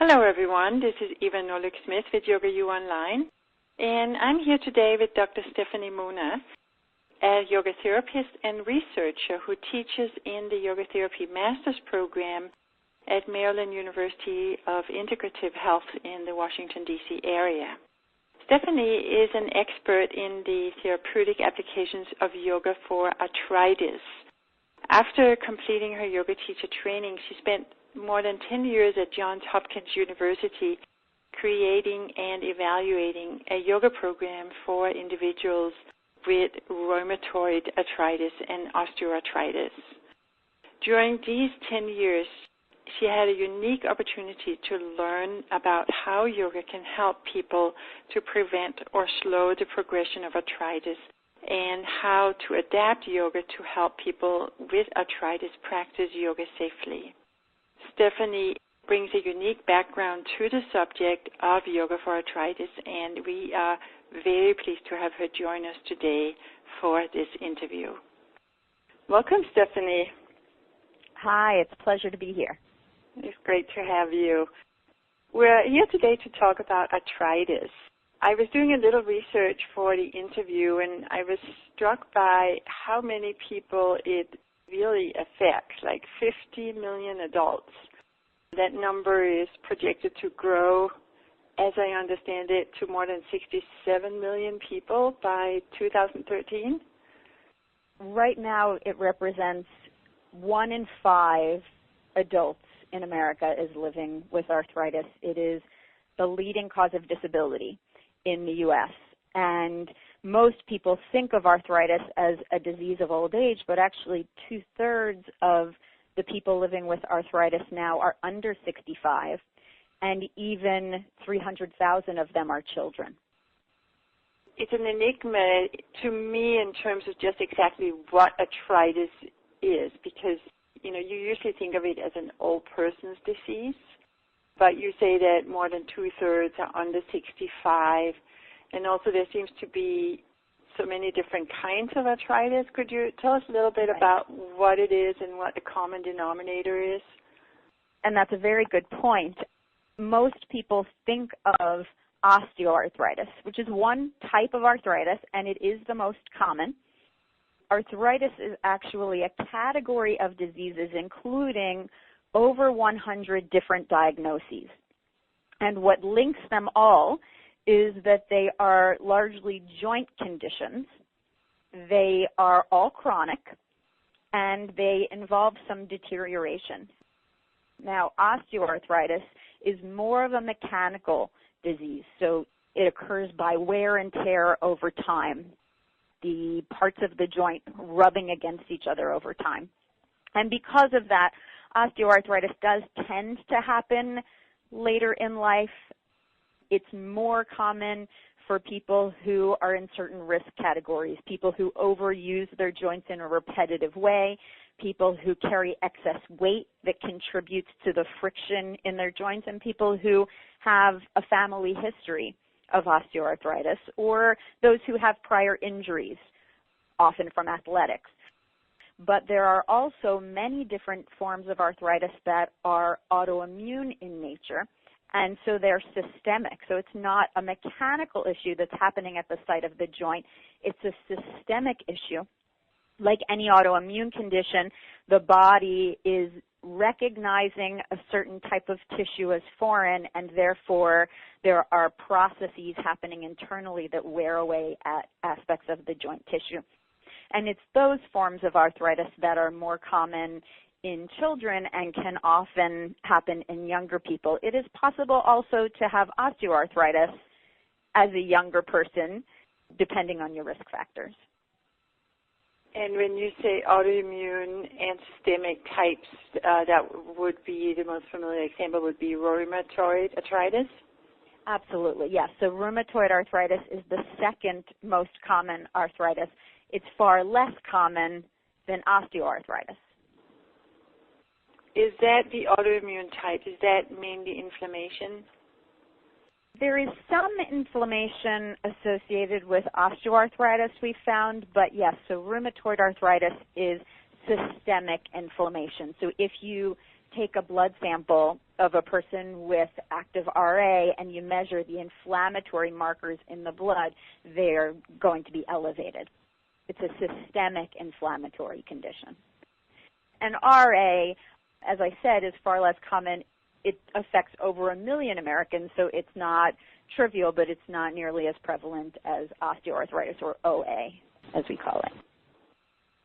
Hello, everyone. This is Eva Nolik-Smith with YogaUOnline, and I'm here today with Dr. Stephanie Moonaz, a yoga therapist and researcher who teaches in the Yoga Therapy Master's Program at Maryland University of Integrative Health in the Washington, D.C. area. Stephanie is an expert in the therapeutic applications of yoga for arthritis. After completing her yoga teacher training, she spent more than 10 years at Johns Hopkins University creating and evaluating a yoga program for individuals with rheumatoid arthritis and osteoarthritis. During these 10 years, she had a unique opportunity to learn about how yoga can help people to prevent or slow the progression of arthritis and how to adapt yoga to help people with arthritis practice yoga safely. Stephanie brings a unique background to the subject of yoga for arthritis, and we are very pleased to have her join us today for this interview. Welcome, Stephanie. Hi, it's a pleasure to be here. It's great to have you. We're here today to talk about arthritis. I was doing a little research for the interview, and I was struck by how many people it really affects, like 50 million adults. That number is projected to grow, as I understand it, to more than 67 million people by 2013. Right now, it represents 1 in 5 adults in America is living with arthritis. It is the leading cause of disability in the U.S., and most people think of arthritis as a disease of old age, but actually 2/3 of the people living with arthritis now are under 65, and even 300,000 of them are children. It's an enigma to me in terms of just exactly what arthritis is, because you usually think of it as an old person's disease, but you say that more than 2/3 are under 65, and also there seems to be so many different kinds of arthritis. Could you tell us a little bit about what it is and what the common denominator is? And that's a very good point. Most people think of osteoarthritis, which is one type of arthritis, and it is the most common. Arthritis is actually a category of diseases including over 100 different diagnoses. And what links them all is that they are largely joint conditions. They are all chronic, and they involve some deterioration. Now, osteoarthritis is more of a mechanical disease, so it occurs by wear and tear over time, the parts of the joint rubbing against each other over time. And because of that, osteoarthritis does tend to happen later in life. It's more common for people who are in certain risk categories, people who overuse their joints in a repetitive way, people who carry excess weight that contributes to the friction in their joints, and people who have a family history of osteoarthritis, or those who have prior injuries, often from athletics. But there are also many different forms of arthritis that are autoimmune in nature, and so they're systemic. So it's not a mechanical issue that's happening at the site of the joint. It's a systemic issue. Like any autoimmune condition, the body is recognizing a certain type of tissue as foreign, and therefore there are processes happening internally that wear away at aspects of the joint tissue. And it's those forms of arthritis that are more common in children and can often happen in younger people. It is possible also to have osteoarthritis as a younger person, depending on your risk factors. And when you say autoimmune and systemic types, that would be the most familiar example would be rheumatoid arthritis? Absolutely, yes. So rheumatoid arthritis is the second most common arthritis. It's far less common than osteoarthritis. Is that the autoimmune type? Is that mainly inflammation? There is some inflammation associated with osteoarthritis, we found, but yes, so rheumatoid arthritis is systemic inflammation. So if you take a blood sample of a person with active RA and you measure the inflammatory markers in the blood, they're going to be elevated. It's a systemic inflammatory condition. And RA, as I said, is far less common. It affects over 1 million Americans, so it's not trivial, but it's not nearly as prevalent as osteoarthritis, or OA, as we call it.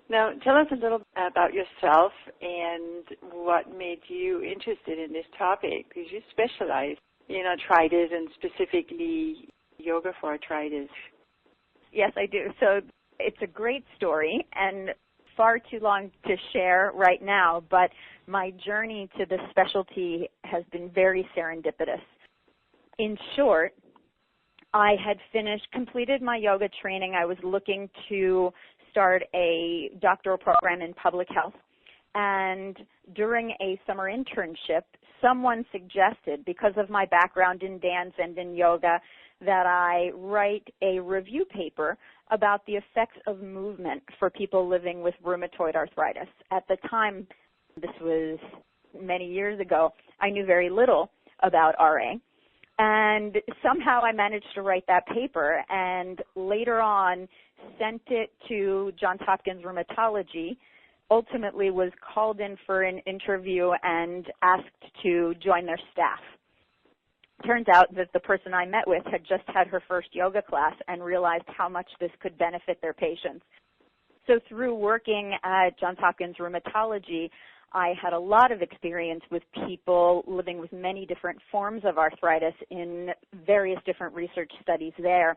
Now, tell us a little about yourself and what made you interested in this topic, because you specialize in arthritis and specifically yoga for arthritis. Yes, I do. So it's a great story and far too long to share right now, but my journey to this specialty has been very serendipitous. In short, I had completed my yoga training. I was looking to start a doctoral program in public health. And during a summer internship, someone suggested, because of my background in dance and in yoga, that I write a review paper about the effects of movement for people living with rheumatoid arthritis. At the time, this was many years ago, I knew very little about RA. And somehow I managed to write that paper, and later on sent it to Johns Hopkins Rheumatology, ultimately was called in for an interview and asked to join their staff. Turns out that the person I met with had just had her first yoga class and realized how much this could benefit their patients. So through working at Johns Hopkins Rheumatology, I had a lot of experience with people living with many different forms of arthritis in various different research studies there.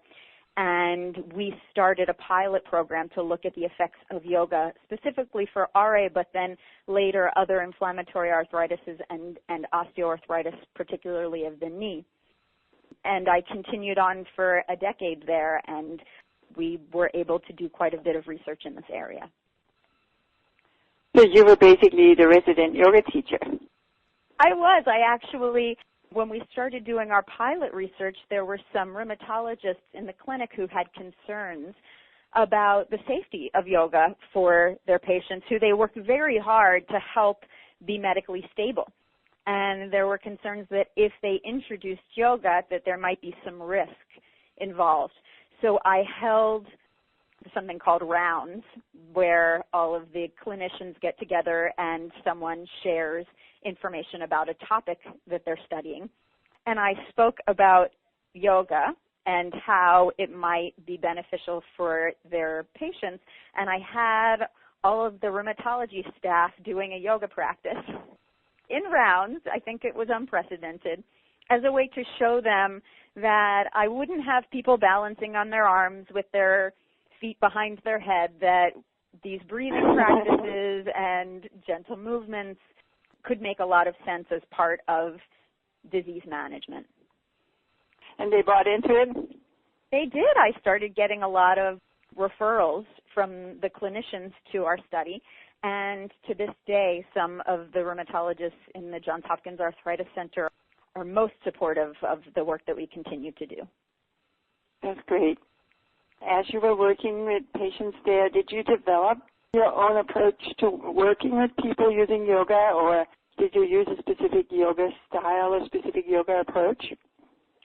And we started a pilot program to look at the effects of yoga specifically for RA, but then later other inflammatory arthritises and osteoarthritis, particularly of the knee. And I continued on for a decade there, and we were able to do quite a bit of research in this area. So you were basically the resident yoga teacher. I was. I actually, when we started doing our pilot research, there were some rheumatologists in the clinic who had concerns about the safety of yoga for their patients, who they worked very hard to help be medically stable. And there were concerns that if they introduced yoga, that there might be some risk involved. So I held something called rounds, where all of the clinicians get together and someone shares information about a topic that they're studying. And I spoke about yoga and how it might be beneficial for their patients. And I had all of the rheumatology staff doing a yoga practice in rounds. I think it was unprecedented, as a way to show them that I wouldn't have people balancing on their arms with their feet behind their head, that these breathing practices and gentle movements could make a lot of sense as part of disease management. And they bought into it? They did. I started getting a lot of referrals from the clinicians to our study, and to this day, some of the rheumatologists in the Johns Hopkins Arthritis Center are most supportive of the work that we continue to do. That's great. As you were working with patients there, did you develop your own approach to working with people using yoga, or did you use a specific yoga style or specific yoga approach?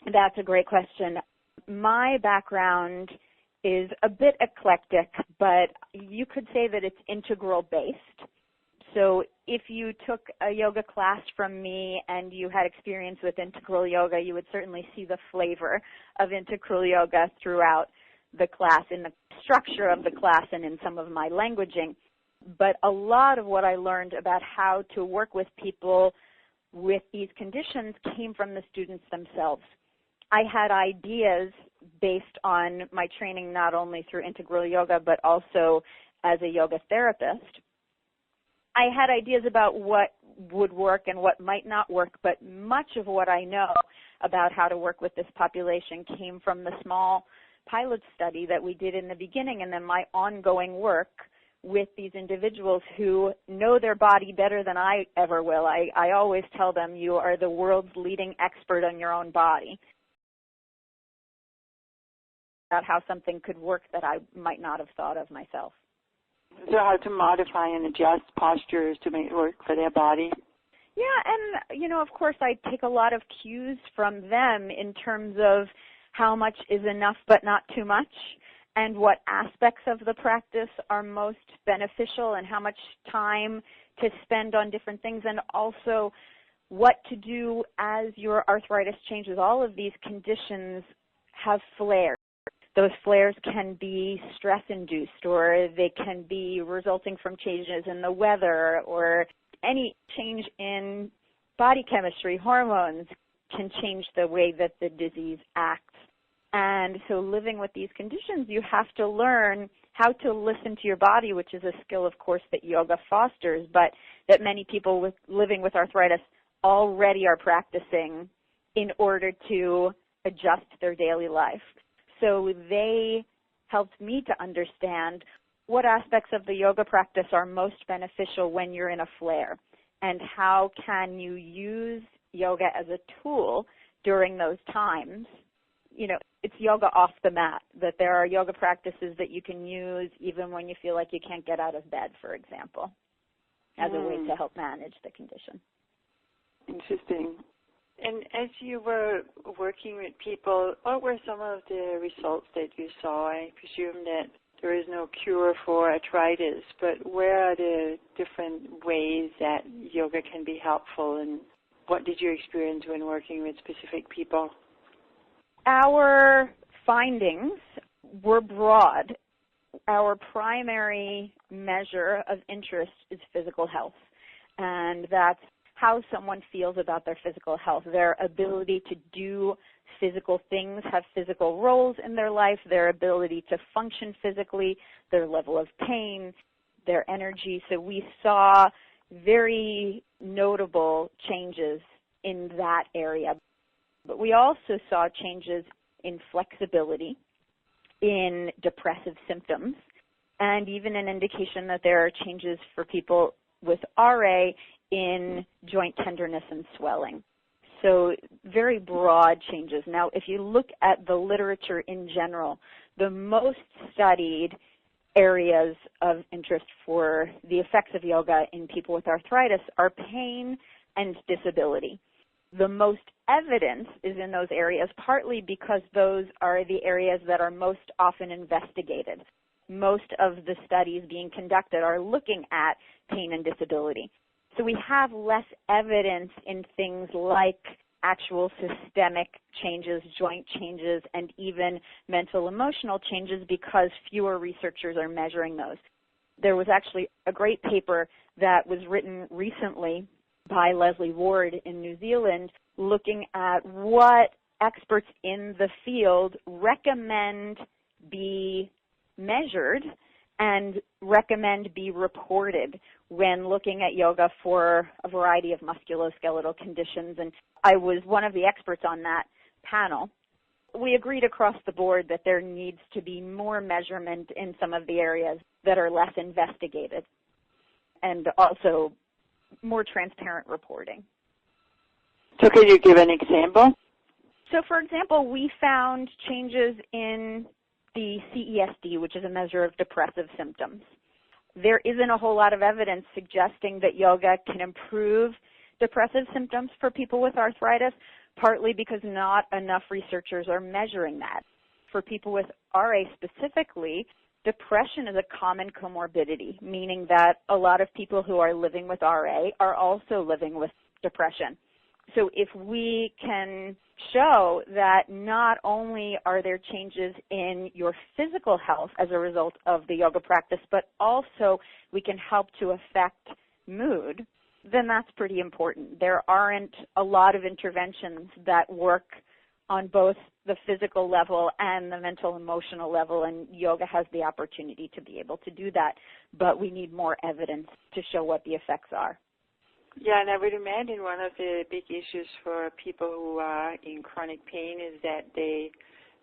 That's a great question. My background is a bit eclectic, but you could say that it's integral-based. So if you took a yoga class from me and you had experience with integral yoga, you would certainly see the flavor of integral yoga throughout the class, in the structure of the class and in some of my languaging. But a lot of what I learned about how to work with people with these conditions came from the students themselves. I had ideas based on my training not only through integral yoga but also as a yoga therapist. I had ideas about what would work and what might not work, but much of what I know about how to work with this population came from the small pilot study that we did in the beginning, and then my ongoing work with these individuals who know their body better than I ever will. I always tell them, you are the world's leading expert on your own body. About how something could work that I might not have thought of myself. So how to modify and adjust postures to make it work for their body? Yeah, and, of course, I take a lot of cues from them in terms of how much is enough but not too much, and what aspects of the practice are most beneficial and how much time to spend on different things, and also what to do as your arthritis changes. All of these conditions have flares. Those flares can be stress-induced, or they can be resulting from changes in the weather, or any change in body chemistry, hormones, can change the way that the disease acts. And so living with these conditions, you have to learn how to listen to your body, which is a skill, of course, that yoga fosters, but that many people living with arthritis already are practicing in order to adjust their daily life. So they helped me to understand what aspects of the yoga practice are most beneficial when you're in a flare, and how can you use yoga as a tool during those times. It's yoga off the mat, that there are yoga practices that you can use even when you feel like you can't get out of bed, for example, as a way to help manage the condition. Interesting. And as you were working with people, what were some of the results that you saw? I presume that there is no cure for arthritis, but where are the different ways that yoga can be helpful, and what did you experience when working with specific people? Our findings were broad. Our primary measure of interest is physical health, and that's how someone feels about their physical health, their ability to do physical things, have physical roles in their life, their ability to function physically, their level of pain, their energy. So we saw very notable changes in that area. But we also saw changes in flexibility, in depressive symptoms, and even an indication that there are changes for people with RA in joint tenderness and swelling. So very broad changes. Now, if you look at the literature in general, the most studied areas of interest for the effects of yoga in people with arthritis are pain and disability. The most evidence is in those areas, partly because those are the areas that are most often investigated. Most of the studies being conducted are looking at pain and disability. So we have less evidence in things like actual systemic changes, joint changes, and even mental emotional changes because fewer researchers are measuring those. There was actually a great paper that was written recently by Leslie Ward in New Zealand looking at what experts in the field recommend be measured and recommend be reported when looking at yoga for a variety of musculoskeletal conditions. And I was one of the experts on that panel. We agreed across the board that there needs to be more measurement in some of the areas that are less investigated, and also more transparent reporting. So could you give an example? So, for example, we found changes in the CESD, which is a measure of depressive symptoms. There isn't a whole lot of evidence suggesting that yoga can improve depressive symptoms for people with arthritis, partly because not enough researchers are measuring that. For people with RA specifically, depression is a common comorbidity, meaning that a lot of people who are living with RA are also living with depression. So if we can show that not only are there changes in your physical health as a result of the yoga practice, but also we can help to affect mood, then that's pretty important. There aren't a lot of interventions that work on both the physical level and the mental emotional level, and yoga has the opportunity to be able to do that, but we need more evidence to show what the effects are. Yeah, and I would imagine one of the big issues for people who are in chronic pain is that they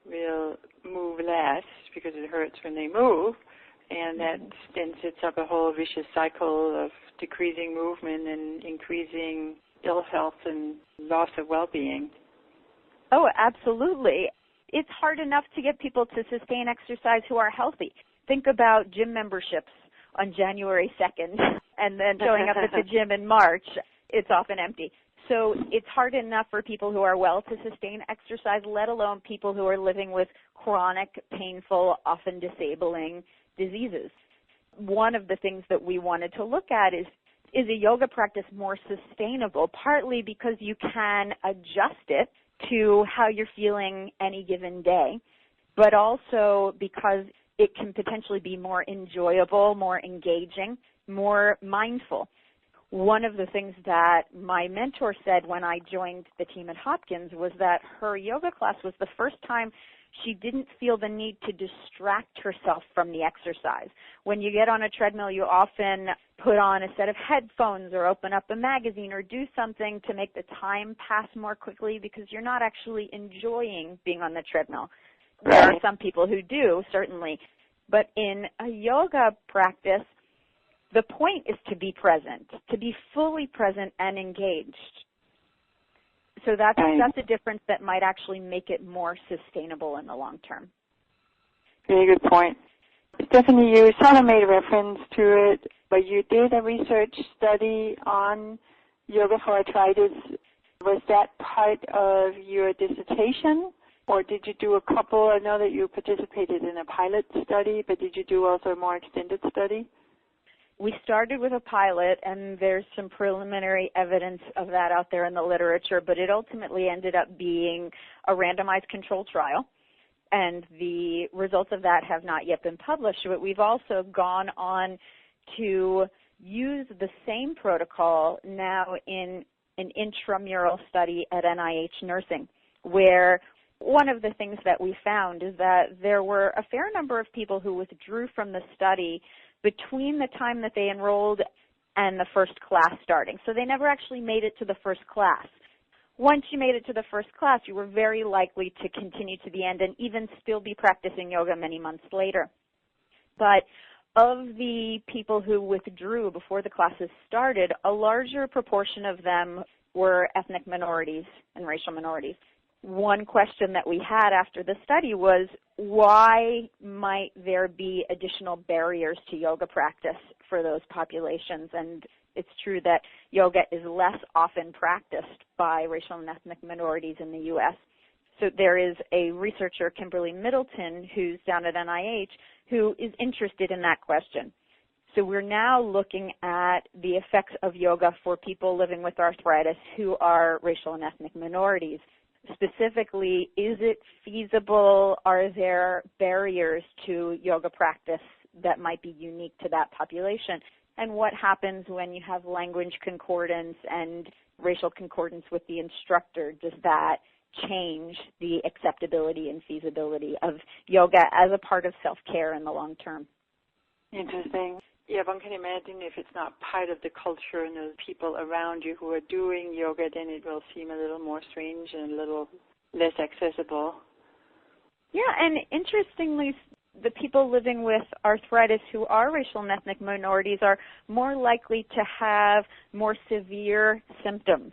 will move less because it hurts when they move, and that then sets up a whole vicious cycle of decreasing movement and increasing ill health and loss of well-being. Oh, absolutely. It's hard enough to get people to sustain exercise who are healthy. Think about gym memberships on January 2nd and then showing up at the gym in March. it's often empty. So it's hard enough for people who are well to sustain exercise, let alone people who are living with chronic, painful, often disabling diseases. One of the things that we wanted to look at is a yoga practice more sustainable, partly because you can adjust it to how you're feeling any given day, but also because it can potentially be more enjoyable, more engaging, more mindful. One of the things that my mentor said when I joined the team at Hopkins was that her yoga class was the first time she didn't feel the need to distract herself from the exercise. When you get on a treadmill, you often put on a set of headphones or open up a magazine or do something to make the time pass more quickly because you're not actually enjoying being on the treadmill. There are some people who do, certainly. But in a yoga practice, the point is to be present, to be fully present and engaged. So that's a difference that might actually make it more sustainable in the long term. Very good point. Stephanie, you sort of made a reference to it, but you did a research study on yoga for arthritis. Was that part of your dissertation, or did you do a couple? I know that you participated in a pilot study, but did you do also a more extended study? We started with a pilot, and there's some preliminary evidence of that out there in the literature, but it ultimately ended up being a randomized control trial, and the results of that have not yet been published. But we've also gone on to use the same protocol now in an intramural study at NIH Nursing, where one of the things that we found is that there were a fair number of people who withdrew from the study between the time that they enrolled and the first class starting. So they never actually made it to the first class. Once you made it to the first class, you were very likely to continue to the end and even still be practicing yoga many months later. But of the people who withdrew before the classes started, a larger proportion of them were ethnic minorities and racial minorities. One question that we had after the study was, why might there be additional barriers to yoga practice for those populations? And it's true that yoga is less often practiced by racial and ethnic minorities in the U.S. So there is a researcher, Kimberly Middleton, who's down at NIH, who is interested in that question. So we're now looking at the effects of yoga for people living with arthritis who are racial and ethnic minorities. Specifically, is it feasible? Are there barriers to yoga practice that might be unique to that population? And what happens when you have language concordance and racial concordance with the instructor? Does that change the acceptability and feasibility of yoga as a part of self-care in the long term? Interesting. Yeah, one can imagine if it's not part of the culture and the people around you who are doing yoga, then it will seem a little more strange and a little less accessible. Yeah, and interestingly, the people living with arthritis who are racial and ethnic minorities are more likely to have more severe symptoms.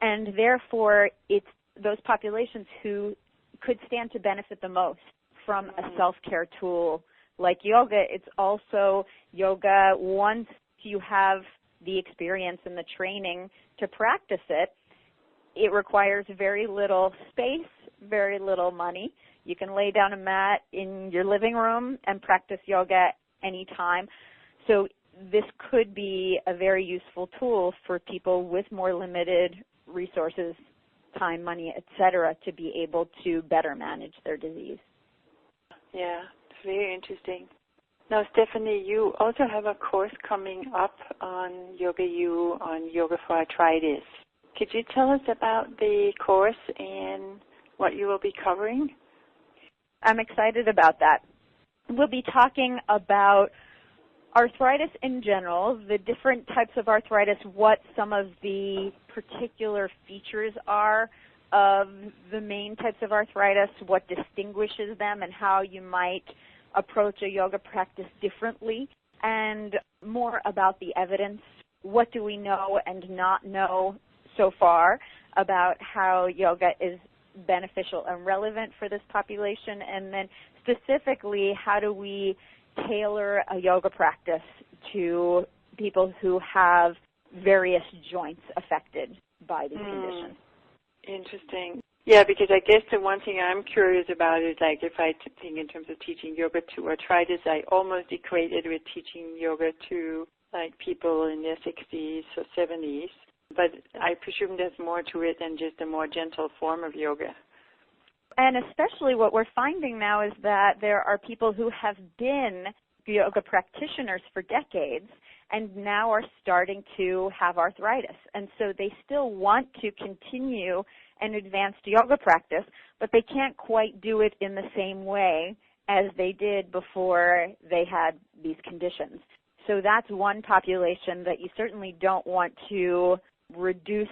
And therefore, it's those populations who could stand to benefit the most from a self-care tool like yoga. It's also yoga, once you have the experience and the training to practice it, it requires very little space, very little money. You can lay down a mat in your living room and practice yoga anytime. So this could be a very useful tool for people with more limited resources, time, money, etc., to be able to better manage their disease. Yeah. Very interesting. Now, Stephanie, you also have a course coming up on YogaU on yoga for arthritis. Could you tell us about the course and what you will be covering? I'm excited about that. We'll be talking about arthritis in general, the different types of arthritis, what some of the particular features are of the main types of arthritis, what distinguishes them, and how you might approach a yoga practice differently, and more about the evidence. What do we know and not know so far about how yoga is beneficial and relevant for this population, and then specifically, how do we tailor a yoga practice to people who have various joints affected by these conditions. Interesting. Yeah, because I guess the one thing I'm curious about is, like, if I think in terms of teaching yoga to arthritis, I almost equate it with teaching yoga to, like, people in their 60s or 70s. But I presume there's more to it than just a more gentle form of yoga. And especially what we're finding now is that there are people who have been yoga practitioners for decades and now are starting to have arthritis. And so they still want to continue an advanced yoga practice, but they can't quite do it in the same way as they did before they had these conditions. So that's one population that you certainly don't want to reduce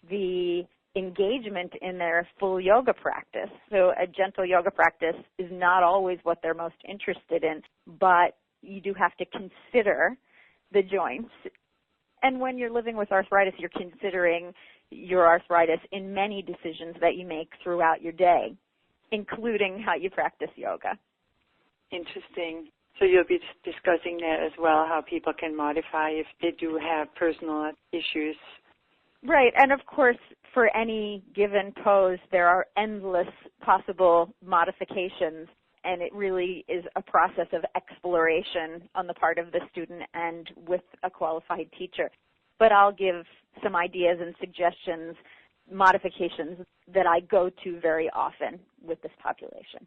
the engagement in their full yoga practice. So a gentle yoga practice is not always what they're most interested in, but you do have to consider the joints. And when you're living with arthritis, you're considering your arthritis in many decisions that you make throughout your day, including how you practice yoga. Interesting. So you'll be discussing that as well, how people can modify if they do have personal issues. Right, and of course, for any given pose, there are endless possible modifications, and it really is a process of exploration on the part of the student and with a qualified teacher. But I'll give some ideas and suggestions, modifications that I go to very often with this population.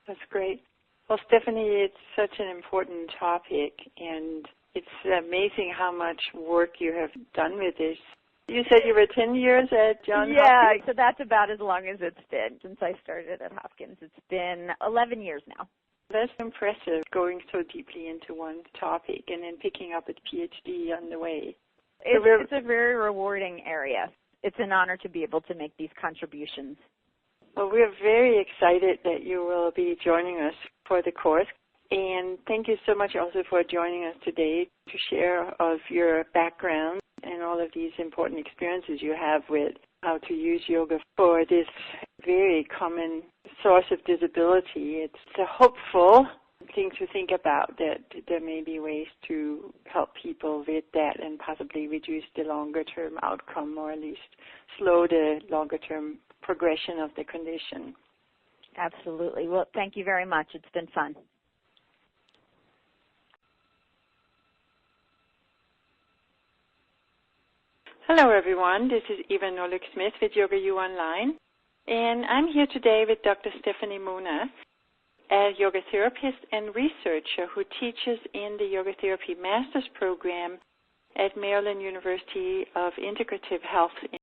That's great. Well, Stephanie, it's such an important topic, and it's amazing how much work you have done with this. You said you were 10 years at Johns Hopkins? Yeah, so that's about as long as it's been since I started at Hopkins. It's been 11 years now. That's impressive, going so deeply into one topic and then picking up a PhD on the way. It's a very rewarding area. It's an honor to be able to make these contributions. Well, we're very excited that you will be joining us for the course. And thank you so much also for joining us today to share of your background and all of these important experiences you have with how to use yoga for this very common source of disability. It's a hopeful thing to think about, that there may be ways to help people with that and possibly reduce the longer-term outcome, or at least slow the longer-term progression of the condition. Absolutely. Well, thank you very much. It's been fun. Hello, everyone. This is Eva Nolik-Smith with YogaUOnline, and I'm here today with Dr. Stephanie Moonaz, a yoga therapist and researcher who teaches in the Yoga Therapy Master's Program at Maryland University of Integrative Health